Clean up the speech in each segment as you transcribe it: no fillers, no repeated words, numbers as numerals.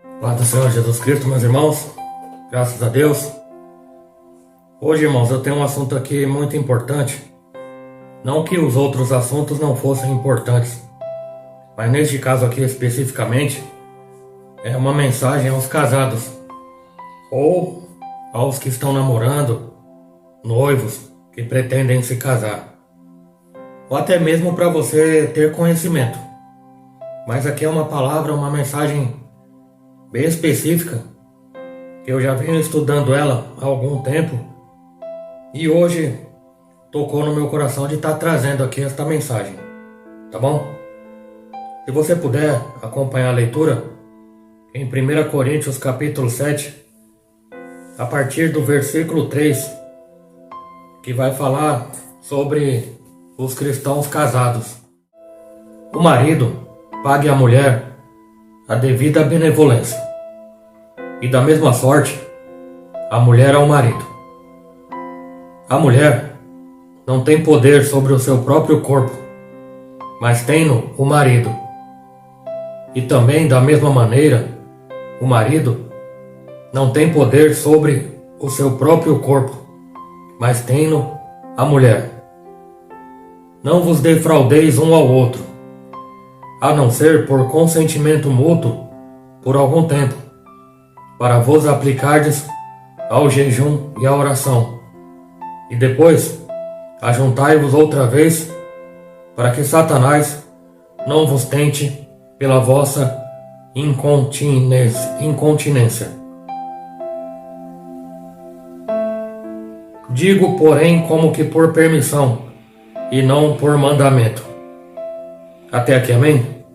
Paz do Senhor Jesus Cristo, meus irmãos, graças a Deus. Hoje, irmãos, eu tenho um assunto aqui muito importante. Não que os outros assuntos não fossem importantes, mas neste caso aqui especificamente, é uma mensagem aos casados, ou aos que estão namorando, noivos, que pretendem se casar, ou até mesmo para você ter conhecimento. Mas aqui é uma palavra, uma mensagem bem específica, que eu já venho estudando ela há algum tempo, e hoje tocou no meu coração de estar trazendo aqui esta mensagem, tá bom? Se você puder acompanhar a leitura, em 1 Coríntios capítulo 7, a partir do versículo 3, que vai falar sobre os cristãos casados. O marido pague à mulher a devida benevolência, e da mesma sorte, a mulher ao marido. A mulher não tem poder sobre o seu próprio corpo, mas tem-no o marido. E também, da mesma maneira, o marido não tem poder sobre o seu próprio corpo, mas tem-no a mulher. Não vos defraudeis um ao outro, a não ser por consentimento mútuo por algum tempo, para vos aplicardes ao jejum e à oração, e depois ajuntai-vos outra vez, para que Satanás não vos tente pela vossa incontinência. Digo, porém, como que por permissão, e não por mandamento. Até aqui, amém?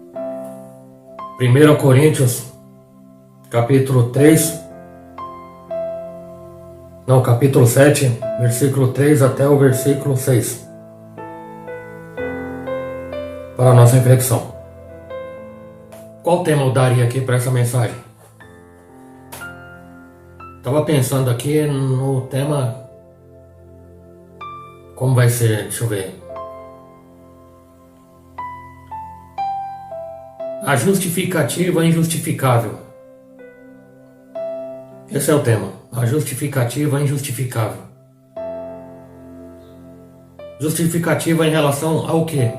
1 Coríntios, capítulo 7, versículo 3 até o versículo 6. Para a nossa reflexão. Qual tema eu daria aqui para essa mensagem? Estava pensando aqui no tema. Como vai ser? Deixa eu ver. A justificativa injustificável. Esse é o tema. A justificativa injustificável. Justificativa em relação ao quê?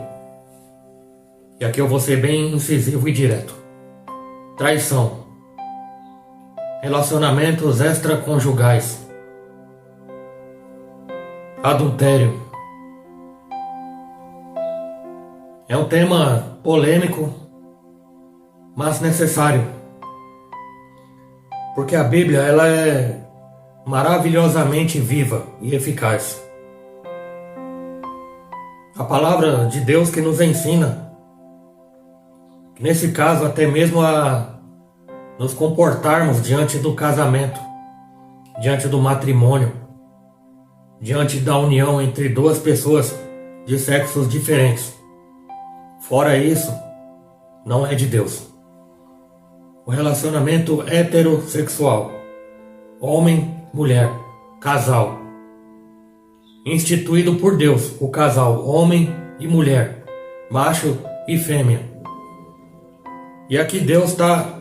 E aqui eu vou ser bem incisivo e direto. Traição. Relacionamentos extraconjugais. Adultério. É um tema polêmico, mas necessário. Porque a Bíblia, ela é maravilhosamente viva e eficaz. A palavra de Deus que nos ensina, nesse caso até mesmo a nos comportarmos diante do casamento, diante do matrimônio, diante da união entre duas pessoas de sexos diferentes. Fora isso, não é de Deus. O relacionamento heterossexual, homem, mulher, casal, instituído por Deus, o casal homem e mulher, macho e fêmea. E aqui Deus está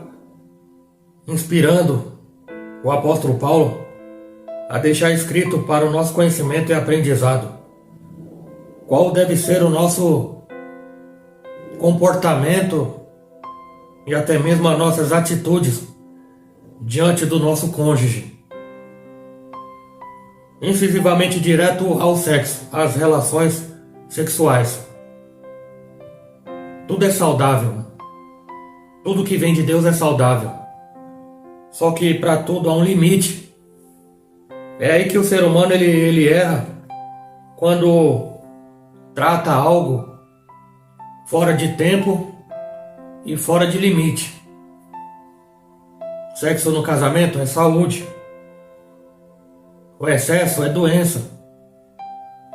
inspirando o apóstolo Paulo a deixar escrito para o nosso conhecimento e aprendizado qual deve ser o nosso comportamento e até mesmo as nossas atitudes diante do nosso cônjuge. Incisivamente direto ao sexo, às relações sexuais. Tudo é saudável. Tudo que vem de Deus é saudável. Só que para tudo há um limite. É aí que o ser humano ele erra quando trata algo fora de tempo e fora de limite. Sexo no casamento é saúde. O excesso é doença.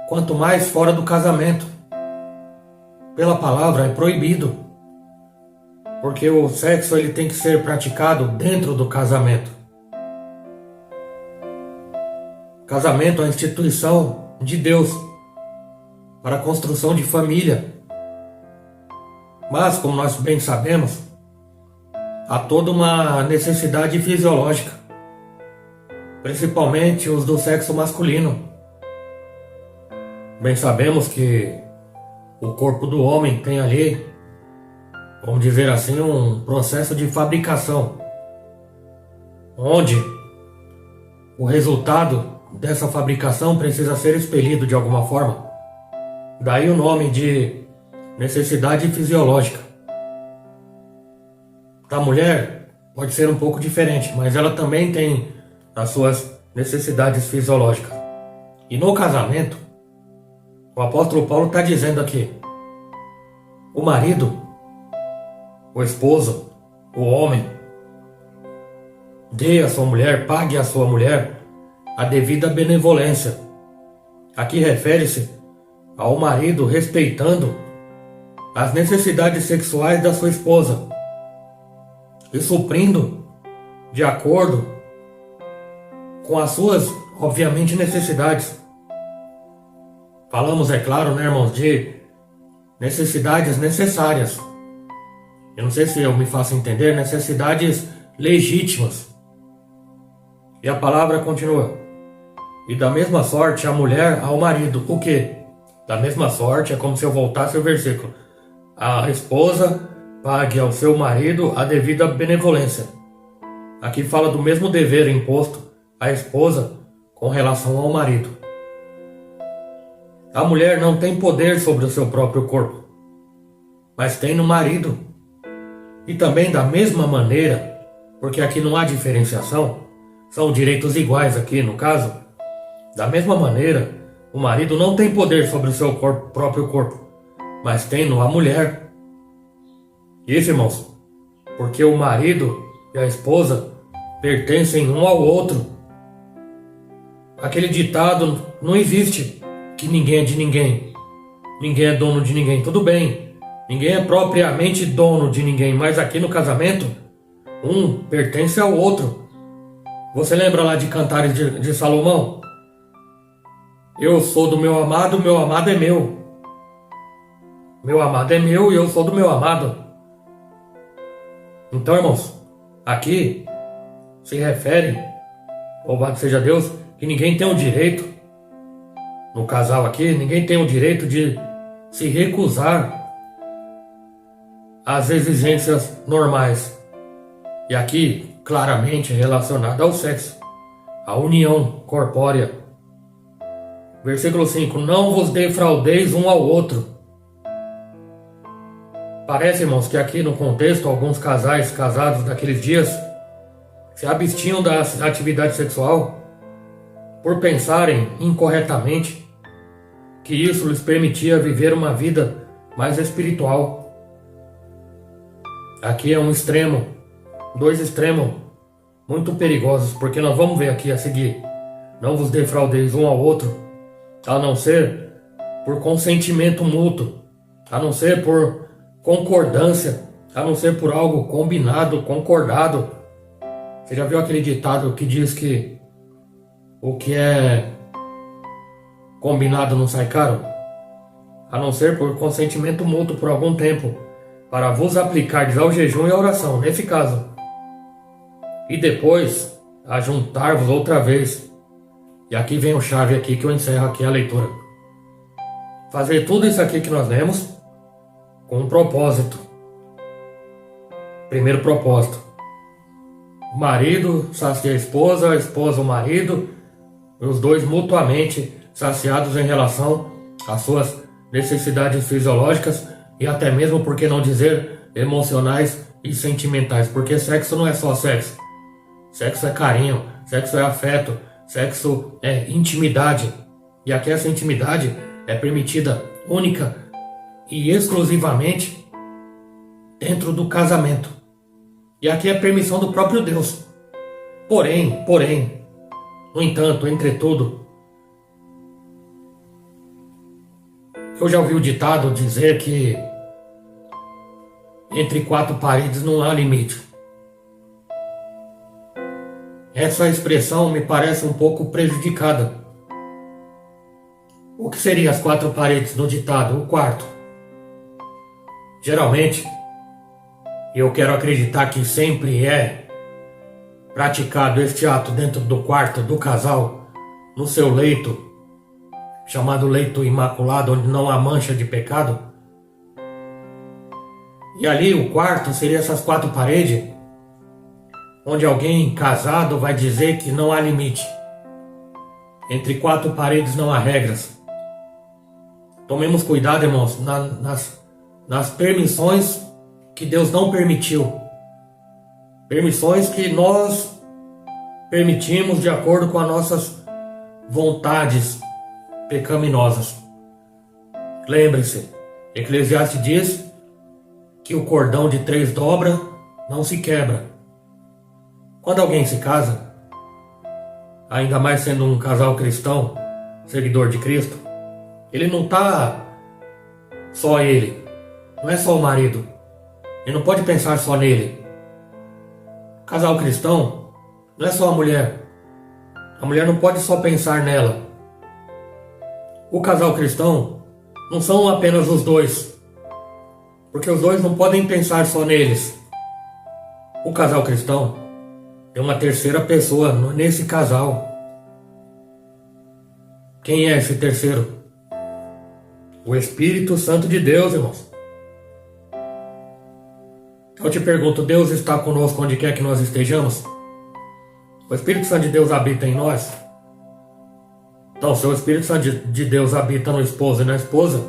Quanto mais fora do casamento. Pela palavra é proibido. Porque o sexo ele tem que ser praticado dentro do casamento. Casamento é a instituição de Deus para a construção de família. Mas, como nós bem sabemos, há toda uma necessidade fisiológica, principalmente os do sexo masculino. Bem sabemos que o corpo do homem tem ali, vamos dizer assim, um processo de fabricação, onde o resultado dessa fabricação precisa ser expelido de alguma forma. Daí o nome de necessidade fisiológica. Da mulher pode ser um pouco diferente, mas ela também tem as suas necessidades fisiológicas. E no casamento, o apóstolo Paulo está dizendo aqui: o marido, o esposo, o homem, dê à sua mulher, pague à sua mulher a devida benevolência. Aqui refere-se ao marido respeitando as necessidades sexuais da sua esposa e suprindo de acordo com as suas, obviamente, necessidades. Falamos, é claro, né, irmãos, de necessidades necessárias. Eu não sei se eu me faço entender, necessidades legítimas. E a palavra continua: e da mesma sorte a mulher ao marido. O quê? Da mesma sorte, é como se eu voltasse o versículo. A esposa pague ao seu marido a devida benevolência. Aqui fala do mesmo dever imposto à esposa com relação ao marido. A mulher não tem poder sobre o seu próprio corpo, mas tem no marido. E também da mesma maneira, porque aqui não há diferenciação, são direitos iguais aqui no caso, da mesma maneira, o marido não tem poder sobre o seu próprio corpo, mas tem no a mulher. Isso, irmãos, porque o marido e a esposa pertencem um ao outro. Aquele ditado não existe, que ninguém é de ninguém, ninguém é dono de ninguém. Tudo bem, ninguém é propriamente dono de ninguém, mas aqui no casamento, um pertence ao outro. Você lembra lá de Cantares de Salomão? Eu sou do meu amado é meu. Meu amado é meu e eu sou do meu amado. Então, irmãos, aqui se refere, louvado seja Deus, que ninguém tem o direito, no casal aqui, ninguém tem o direito de se recusar às exigências normais. E aqui, claramente relacionado ao sexo, à união corpórea. Versículo 5: não vos defraudeis um ao outro. Parece, irmãos, que aqui no contexto, alguns casais casados daqueles dias se abstinham da atividade sexual por pensarem incorretamente que isso lhes permitia viver uma vida mais espiritual. Aqui é um extremo, dois extremos muito perigosos, porque nós vamos ver aqui a seguir: não vos defraudeis um ao outro, a não ser por consentimento mútuo, a não ser por concordância, a não ser por algo combinado, concordado. Você já viu aquele ditado que diz que o que é combinado não sai caro? A não ser por consentimento mútuo por algum tempo, para vos aplicardes ao jejum e à oração, nesse caso. E depois, a juntar-vos outra vez. E aqui vem o chave aqui que eu encerro aqui a leitura. Fazer tudo isso aqui que nós lemos com um propósito. Primeiro propósito: o marido sacia a esposa o marido, os dois mutuamente saciados em relação às suas necessidades fisiológicas e até mesmo, por que não dizer, emocionais e sentimentais, porque sexo não é só sexo. Sexo é carinho, sexo é afeto, sexo é intimidade. E aqui essa intimidade é permitida única e exclusivamente dentro do casamento. E aqui é permissão do próprio Deus. Porém, no entanto, entretudo, eu já ouvi o ditado dizer que entre quatro paredes não há limite. Essa expressão me parece um pouco prejudicada. O que seriam as quatro paredes no ditado? O quarto. Geralmente, E eu quero acreditar que sempre é praticado este ato dentro do quarto do casal, no seu leito, chamado leito imaculado, onde não há mancha de pecado. E ali o quarto seria essas 4 paredes, onde alguém casado vai dizer que não há limite. Entre 4 paredes não há regras. Tomemos cuidado, irmãos, nas permissões que Deus não permitiu. Permissões que nós permitimos de acordo com as nossas vontades pecaminosas. Lembre-se, Eclesiastes diz que o cordão de 3 dobras não se quebra. Quando alguém se casa, ainda mais sendo um casal cristão, seguidor de Cristo, ele não está só ele, não é só o marido. Ele não pode pensar só nele. Casal cristão não é só a mulher. A mulher não pode só pensar nela. O casal cristão não são apenas os dois, porque os dois não podem pensar só neles. O casal cristão é uma terceira pessoa nesse casal. Quem é esse terceiro? O Espírito Santo de Deus, irmãos. Eu te pergunto, Deus está conosco onde quer que nós estejamos? O Espírito Santo de Deus habita em nós? Então, se o Espírito Santo de Deus habita no esposo e na esposa,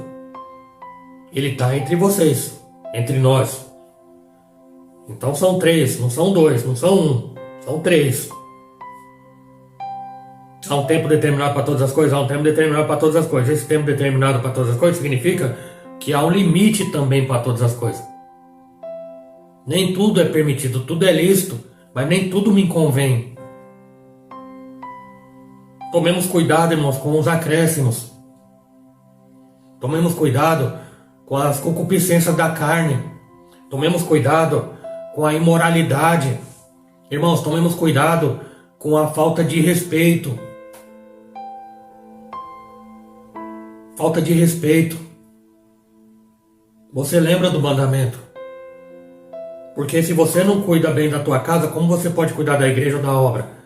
ele está entre vocês, entre nós. Então são 3, não são 2, não são 1, são 3. Há um tempo determinado para todas as coisas, há um tempo determinado para todas as coisas. Esse tempo determinado para todas as coisas significa que há um limite também para todas as coisas. Nem tudo é permitido, tudo é lícito, mas nem tudo me convém. Tomemos cuidado, irmãos, com os acréscimos. Tomemos cuidado com as concupiscências da carne. Tomemos cuidado com a imoralidade. Irmãos, tomemos cuidado com a falta de respeito. Falta de respeito. Você lembra do mandamento? Porque se você não cuida bem da tua casa, como você pode cuidar da igreja ou da obra?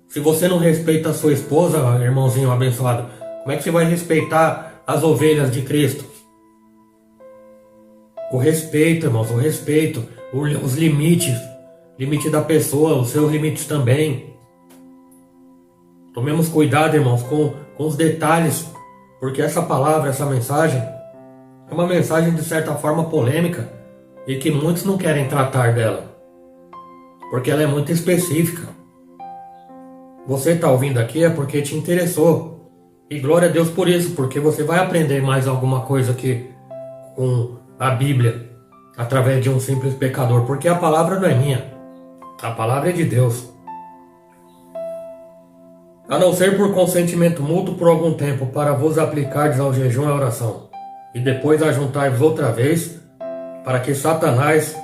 Se você não respeita a sua esposa, irmãozinho abençoado, como é que você vai respeitar as ovelhas de Cristo? O respeito, irmãos, o respeito, os limites, limite da pessoa, os seus limites também. Tomemos cuidado, irmãos, com os detalhes, porque essa palavra, essa mensagem, é uma mensagem de certa forma polêmica e que muitos não querem tratar dela, porque ela é muito específica. Você está ouvindo aqui é porque te interessou, e glória a Deus por isso, porque você vai aprender mais alguma coisa aqui com a Bíblia, através de um simples pecador, porque a palavra não é minha, a palavra é de Deus. A não ser por consentimento mútuo por algum tempo, para vos aplicardes ao jejum e à oração, e depois ajuntai-vos outra vez, para que Satanás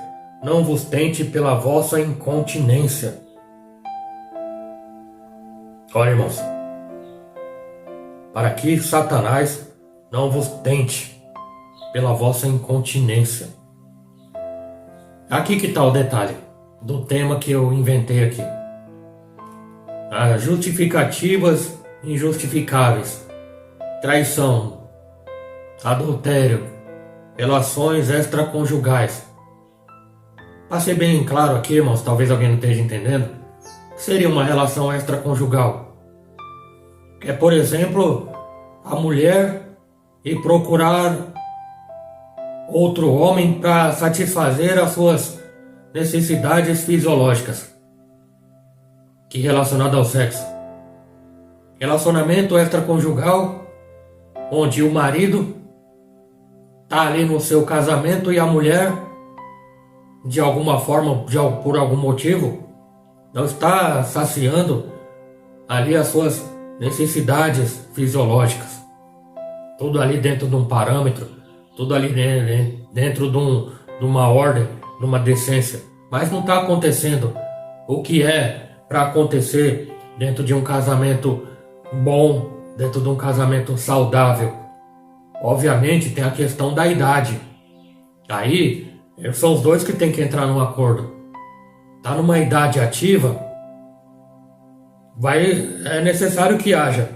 não vos tente pela vossa incontinência. Olha, irmãos, para que Satanás não vos tente pela vossa incontinência. Aqui que está o detalhe do tema que eu inventei aqui. As justificativas injustificáveis, traição, adultério, relações extraconjugais. Para ser bem claro aqui, irmãos, talvez alguém não esteja entendendo, seria uma relação extraconjugal. É, por exemplo, a mulher ir procurar outro homem para satisfazer as suas necessidades fisiológicas, que relacionado ao sexo. Relacionamento extraconjugal, onde o marido está ali no seu casamento e a mulher, de alguma forma, por algum motivo, não está saciando ali as suas necessidades fisiológicas. Tudo ali dentro de um parâmetro, tudo ali dentro de uma ordem, de uma decência. Mas não está acontecendo o que é para acontecer dentro de um casamento bom, dentro de um casamento saudável. Obviamente tem a questão da idade. Aí São os dois que têm que entrar num acordo. Tá numa idade ativa, é necessário que haja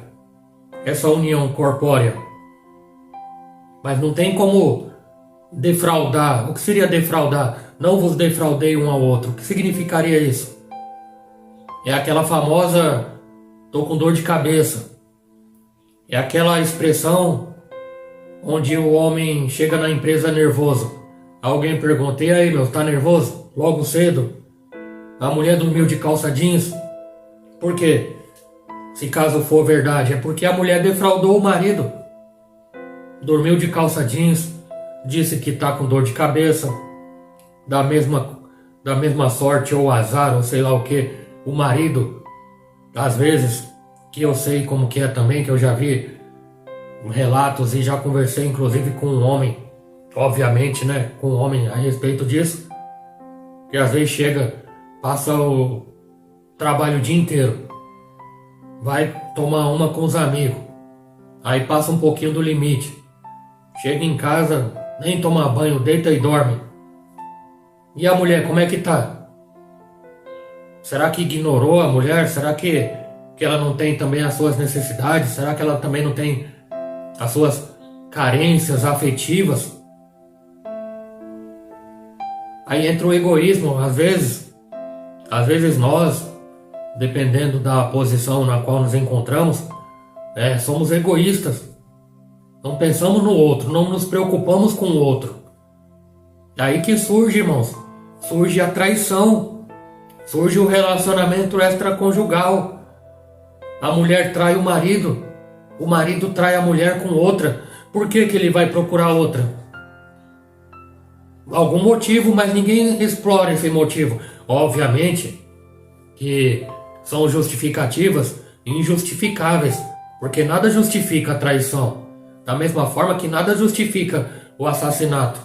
essa união corpórea. Mas não tem como defraudar. O que seria defraudar? Não vos defraudei um ao outro. O que significaria isso? É aquela famosa tô com dor de cabeça. É aquela expressão onde o homem chega na empresa nervoso. Alguém pergunta, e aí meu, tá nervoso? Logo cedo? A mulher dormiu de calça jeans? Por quê? Se caso for verdade, é porque a mulher defraudou o marido. Dormiu de calça jeans, disse que tá com dor de cabeça, da mesma sorte ou azar, ou sei lá o que, o marido, às vezes, que eu sei como que é também, que eu já vi relatos e já conversei inclusive com um homem, obviamente, né, com um homem a respeito disso, que às vezes chega, passa o trabalho o dia inteiro, vai tomar uma com os amigos, aí passa um pouquinho do limite, chega em casa, nem toma banho, deita e dorme. E a mulher, como é que tá? Será que ignorou a mulher? Será que ela não tem também as suas necessidades? Será que ela também não tem as suas carências afetivas? Aí entra o egoísmo, às vezes nós, dependendo da posição na qual nos encontramos, somos egoístas. Não pensamos no outro, não nos preocupamos com o outro. Daí que surge, irmãos, surge a traição, surge o relacionamento extraconjugal. A mulher trai o marido trai a mulher com outra. Por que ele vai procurar outra? Algum motivo, mas ninguém explora esse motivo. Obviamente que são justificativas injustificáveis, porque nada justifica a traição. Da mesma forma que nada justifica o assassinato,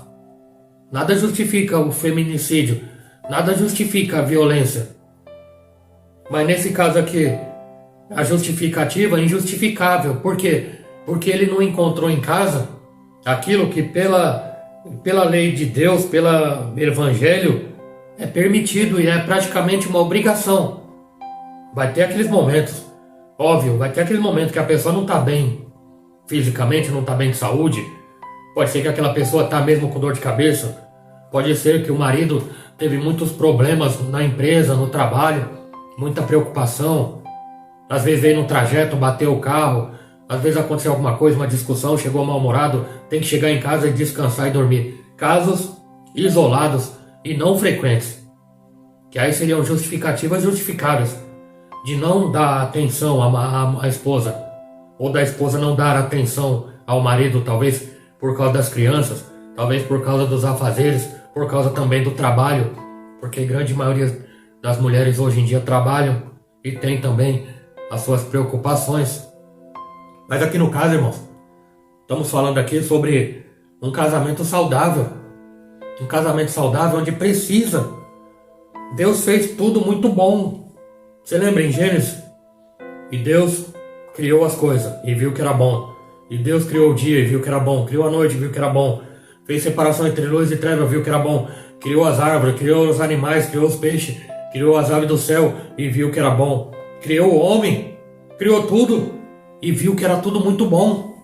nada justifica o feminicídio, nada justifica a violência. Mas nesse caso aqui, a justificativa é injustificável. Por quê? Porque ele não encontrou em casa aquilo que pela lei de Deus, pelo Evangelho, é permitido e é praticamente uma obrigação. Vai ter aqueles momentos, óbvio, vai ter aquele momento que a pessoa não está bem fisicamente, não está bem de saúde. Pode ser que aquela pessoa está mesmo com dor de cabeça. Pode ser que o marido teve muitos problemas na empresa, no trabalho, muita preocupação. Às vezes veio no trajeto, bateu o carro. Às vezes aconteceu alguma coisa, uma discussão, chegou mal-humorado, tem que chegar em casa e descansar e dormir. Casos isolados e não frequentes, que aí seriam justificativas justificáveis de não dar atenção à esposa, ou da esposa não dar atenção ao marido, talvez por causa das crianças, talvez por causa dos afazeres, por causa também do trabalho, porque a grande maioria das mulheres hoje em dia trabalham e tem também as suas preocupações. Mas aqui no caso, irmãos, estamos falando aqui sobre um casamento saudável. Um casamento saudável onde precisa. Deus fez tudo muito bom. Você lembra em Gênesis? E Deus criou as coisas e viu que era bom. E Deus criou o dia e viu que era bom. Criou a noite e viu que era bom. Fez separação entre luz e treva, viu que era bom. Criou as árvores, criou os animais, criou os peixes, criou as aves do céu e viu que era bom. Criou o homem, criou tudo e viu que era tudo muito bom.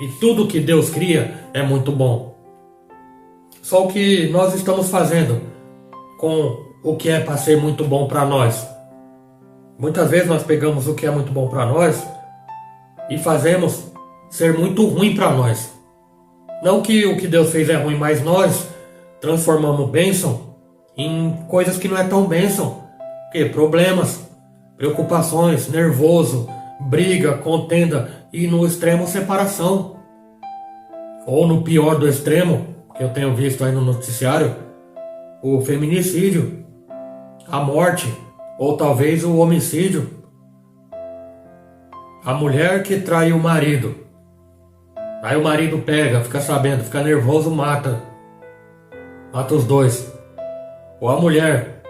E tudo que Deus cria é muito bom. Só o que nós estamos fazendo com o que é para ser muito bom para nós. Muitas vezes nós pegamos o que é muito bom para nós e fazemos ser muito ruim para nós. Não que o que Deus fez é ruim, mas nós transformamos bênção em coisas que não é tão bênção. Que problemas, preocupações, nervoso, briga, contenda e no extremo separação. Ou no pior do extremo, que eu tenho visto aí no noticiário, o feminicídio, a morte, ou talvez o homicídio. A mulher que trai o marido. Aí o marido pega, fica sabendo, fica nervoso, mata os dois. Ou a mulher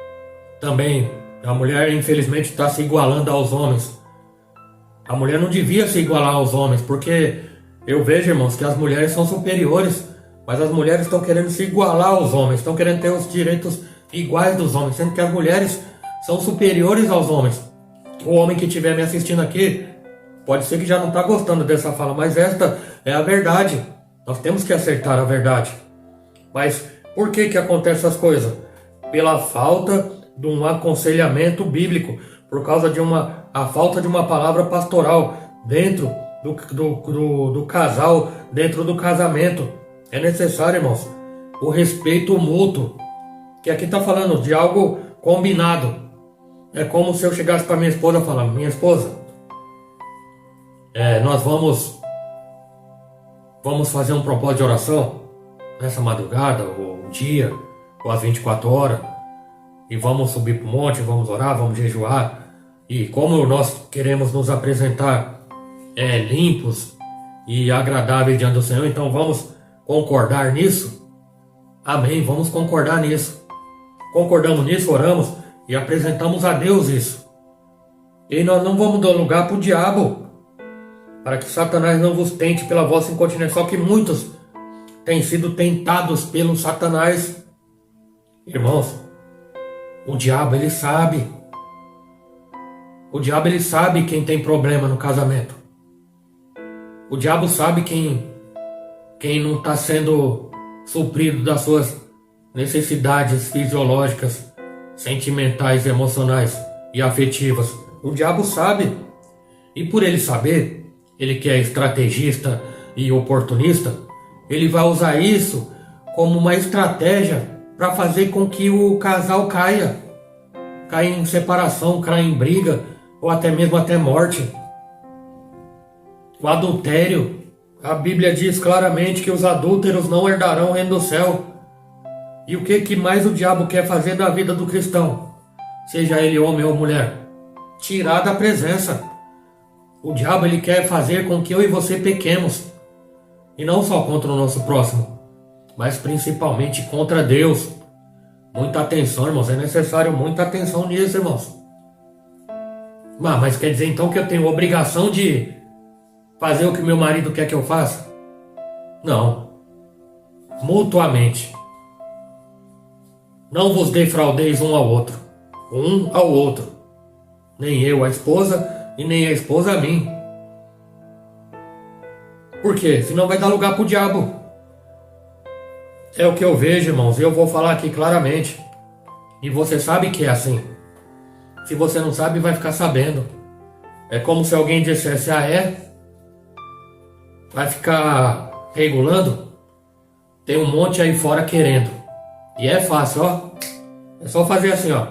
também. A mulher infelizmente está se igualando aos homens. A mulher não devia se igualar aos homens, porque eu vejo, irmãos, que as mulheres são superiores Mas as mulheres estão querendo se igualar aos homens, estão querendo ter os direitos iguais dos homens, sendo que as mulheres são superiores aos homens. O homem que estiver me assistindo aqui, pode ser que já não está gostando dessa fala, mas esta é a verdade. Nós temos que acertar a verdade. Mas por que acontecem essas coisas? Pela falta de um aconselhamento bíblico, por causa de a falta de uma palavra pastoral dentro do casal, dentro do casamento. É necessário, irmãos, o respeito mútuo, que aqui está falando de algo combinado. É como se eu chegasse para minha esposa e falar: minha esposa, nós vamos fazer um propósito de oração nessa madrugada, ou um dia, ou às 24 horas, e vamos subir para o monte, vamos orar, vamos jejuar, e como nós queremos nos apresentar limpos e agradáveis diante do Senhor, então vamos concordar nisso? Amém, vamos concordar nisso. Concordamos nisso, oramos e apresentamos a Deus isso. E nós não vamos dar lugar para o diabo, para que Satanás não vos tente pela vossa incontinência. Só que muitos têm sido tentados pelo Satanás. Irmãos, o diabo ele sabe. O diabo ele sabe quem tem problema no casamento. O diabo sabe quem não está sendo suprido das suas necessidades fisiológicas, sentimentais, emocionais e afetivas. O diabo sabe. E por ele saber, ele que é estrategista e oportunista, ele vai usar isso como uma estratégia para fazer com que o casal caia em separação, caia em briga, ou até mesmo até morte. O adultério, a Bíblia diz claramente que os adúlteros não herdarão o reino do céu. E o que mais o diabo quer fazer da vida do cristão, seja ele homem ou mulher? Tirar da presença. O diabo ele quer fazer com que eu e você pequemos, e não só contra o nosso próximo, mas principalmente contra Deus. Muita atenção, irmãos, é necessário muita atenção nisso, irmãos. Mas quer dizer então que eu tenho obrigação de fazer o que meu marido quer que eu faça? Não. Mutuamente. Não vos defraudeis um ao outro. Um ao outro. Nem eu a esposa e nem a esposa a mim. Por quê? Senão vai dar lugar pro diabo. É o que eu vejo, irmãos, e eu vou falar aqui claramente. E você sabe que é assim. Se você não sabe, vai ficar sabendo. É como se alguém dissesse: vai ficar regulando? Tem um monte aí fora querendo. E é fácil, ó. É só fazer assim, ó.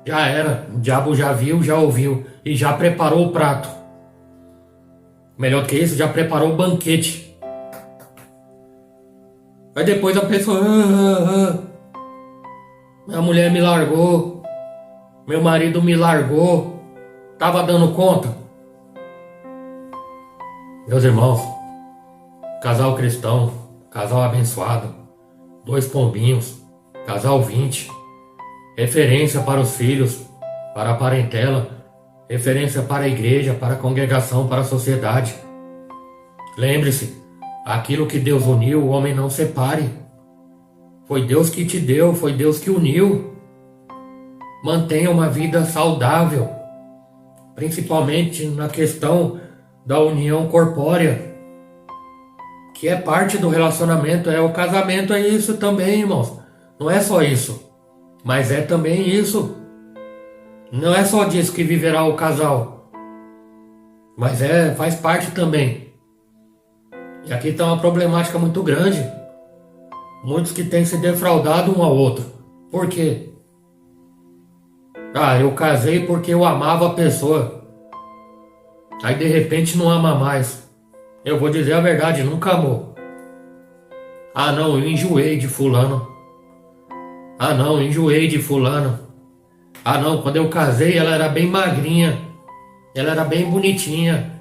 Já era. O diabo já viu, já ouviu e já preparou o prato. Melhor do que isso, já preparou o banquete. Aí depois a pessoa: minha mulher me largou. Meu marido me largou. Tava dando conta? Meus irmãos, casal cristão, casal abençoado, 2 pombinhos, casal 20, referência para os filhos, para a parentela, referência para a igreja, para a congregação, para a sociedade. Lembre-se, aquilo que Deus uniu, o homem não separe. Foi Deus que te deu, foi Deus que uniu. Mantenha uma vida saudável, principalmente na questão da união corpórea, que é parte do relacionamento. O casamento é isso também, irmãos. Não é só isso, mas é também isso. Não é só disso que viverá o casal, mas faz parte também. E aqui está uma problemática muito grande. Muitos que têm se defraudado um ao outro. Por quê? Eu casei porque eu amava a pessoa. Aí de repente não ama mais. Eu vou dizer a verdade, nunca amou. Não, eu enjoei de fulano. Não, enjoei de fulano. Não, quando eu casei ela era bem magrinha. Ela era bem bonitinha.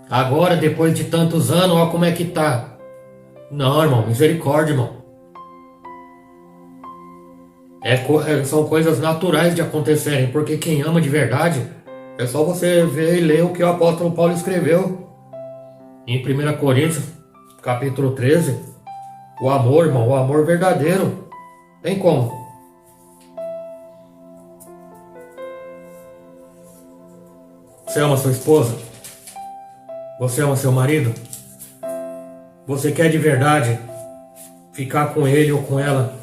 Agora, depois de tantos anos, olha como é que tá. Não, irmão, misericórdia, irmão. São coisas naturais de acontecerem, porque quem ama de verdade, é só você ver e ler o que o apóstolo Paulo escreveu em 1 Coríntios, capítulo 13. O amor, irmão, o amor verdadeiro. Tem como. Você ama sua esposa? Você ama seu marido? Você quer de verdade ficar com ele ou com ela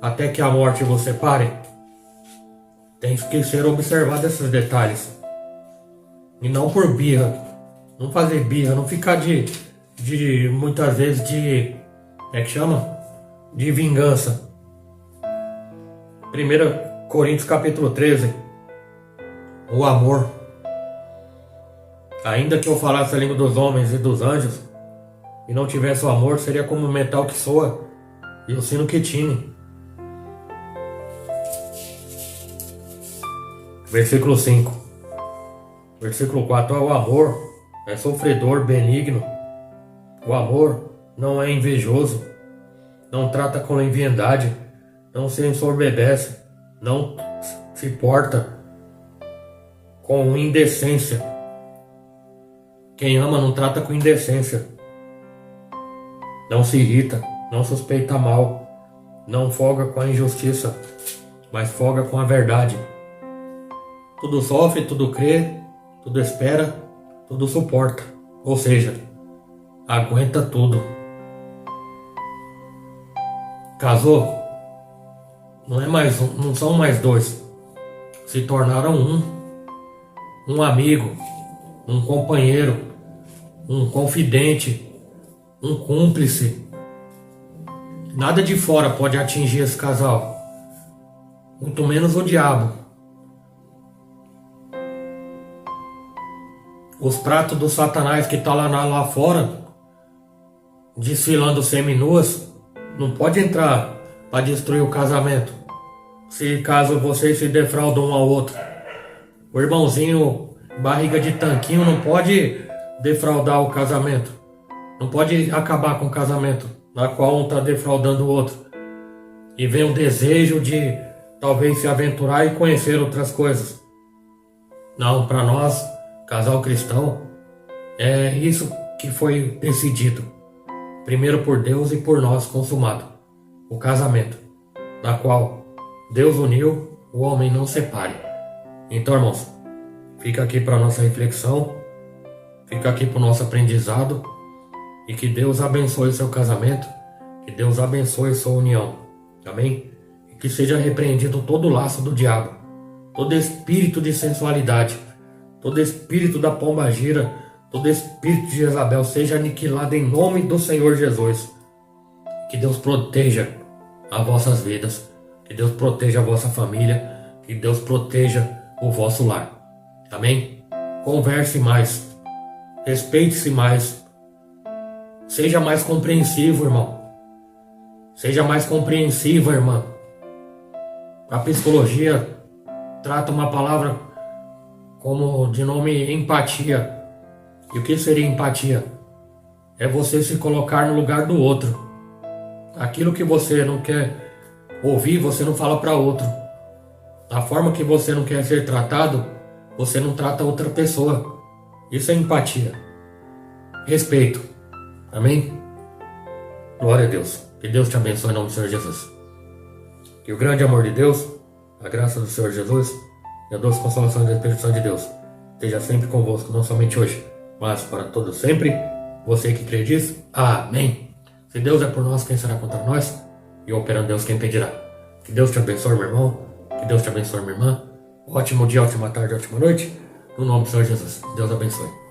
até que a morte vos separe? Tem que ser observado esses detalhes. E não por birra. Não fazer birra, não ficar de muitas vezes de... Como é que chama? De vingança. 1 Coríntios capítulo 13. O amor. Ainda que eu falasse a língua dos homens e dos anjos, e não tivesse o amor, seria como o metal que soa e o sino que tine. Versículo 5. Versículo 4. O amor é sofredor, benigno. O amor não é invejoso, não trata com leviandade, não se ensoberbece, não se porta com indecência. Quem ama não trata com indecência, não se irrita, não suspeita mal, não folga com a injustiça, mas folga com a verdade. Tudo sofre, tudo crê, tudo espera, tudo suporta. Ou seja, aguenta tudo. Casou? Não é mais um, não são mais dois. Se tornaram um amigo, um companheiro, um confidente, um cúmplice. Nada de fora pode atingir esse casal, muito menos o diabo. Os pratos do Satanás que tá lá fora, desfilando seminuas, não pode entrar para destruir o casamento. Se caso vocês se defraudam um ao outro, o irmãozinho barriga de tanquinho não pode defraudar o casamento, não pode acabar com o casamento, na qual um está defraudando o outro, e vem o desejo de talvez se aventurar e conhecer outras coisas. Não, para nós, casal cristão, é isso que foi decidido, primeiro por Deus e por nós, consumado, o casamento, na qual Deus uniu, o homem não separe. Então, irmãos, fica aqui para nossa reflexão, fica aqui para o nosso aprendizado, e que Deus abençoe o seu casamento, que Deus abençoe sua união, amém? E que seja repreendido todo o laço do diabo, todo espírito de sensualidade, todo espírito da pombagira, todo espírito de Jezabel seja aniquilado em nome do Senhor Jesus. Que Deus proteja as vossas vidas, que Deus proteja a vossa família, que Deus proteja o vosso lar, amém? Converse mais, respeite-se mais, seja mais compreensivo, irmão, seja mais compreensiva, irmã. A psicologia trata uma palavra como de nome empatia. E o que seria empatia? É você se colocar no lugar do outro. Aquilo que você não quer ouvir, você não fala para outro. A forma que você não quer ser tratado, você não trata outra pessoa. Isso é empatia. Respeito. Amém? Glória a Deus. Que Deus te abençoe em nome do Senhor Jesus. Que o grande amor de Deus, a graça do Senhor Jesus e a doce consolação da Espírito Santo de Deus esteja sempre convosco, não somente hoje, mas para todos sempre. Você que crê disso, amém. Se Deus é por nós, quem será contra nós? E operando Deus, quem impedirá? Que Deus te abençoe, meu irmão. Que Deus te abençoe, minha irmã. Ótimo dia, ótima tarde, ótima noite. No nome do Senhor Jesus. Deus abençoe.